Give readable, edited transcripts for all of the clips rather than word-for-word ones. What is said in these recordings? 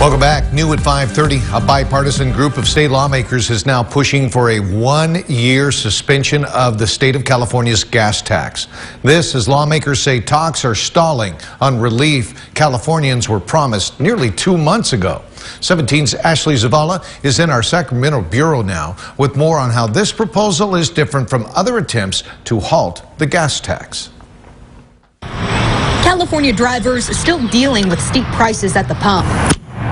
Welcome back. New at 5:30, a bipartisan group of state lawmakers is now pushing for a one-year suspension of the state of California's gas tax. This as lawmakers say talks are stalling on relief Californians were promised nearly 2 months ago. 17's Ashley Zavala is in our Sacramento bureau now with more on how this proposal is different from other attempts to halt the gas tax. California drivers still dealing with steep prices at the pump.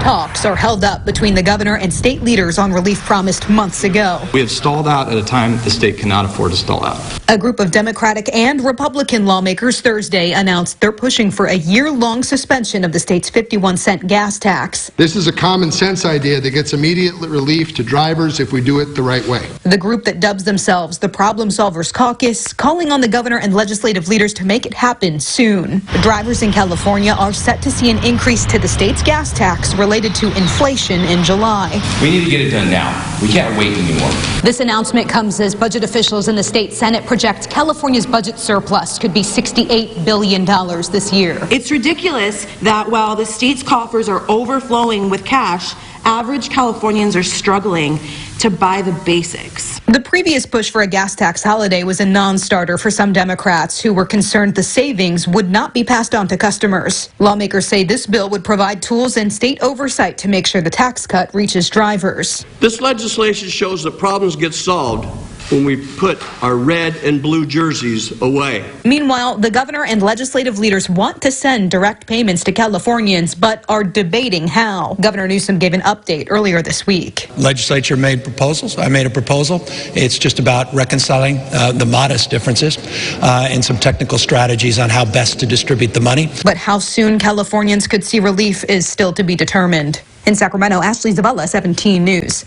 Talks are held up between the governor and state leaders on relief promised months ago. We have stalled out at a time that the state cannot afford to stall out. A group of Democratic and Republican lawmakers Thursday announced they're pushing for a year-long suspension of the state's 51-cent gas tax. This is a common sense idea that gets immediate relief to drivers if we do it the right way. The group that dubs themselves the Problem Solvers Caucus calling on the governor and legislative leaders to make it happen soon. The drivers in California are set to see an increase to the state's gas tax related to inflation in July. We need to get it done now. We can't wait anymore. This announcement comes as budget officials in the state Senate project California's budget surplus could be $68 billion this year. It's ridiculous that while the state's coffers are overflowing with cash, average Californians are struggling to buy the basics. The previous push for a gas tax holiday was a non-starter for some Democrats who were concerned the savings would not be passed on to customers. Lawmakers say this bill would provide tools and state oversight to make sure the tax cut reaches drivers. This legislation shows that problems get solved when we put our red and blue jerseys away. Meanwhile, the governor and legislative leaders want to send direct payments to Californians, but are debating how. Governor Newsom gave an update earlier this week. Legislature made proposals. I made a proposal. It's just about reconciling the modest differences and some technical strategies on how best to distribute the money. But how soon Californians could see relief is still to be determined. In Sacramento, Ashley Zavala, 17 News.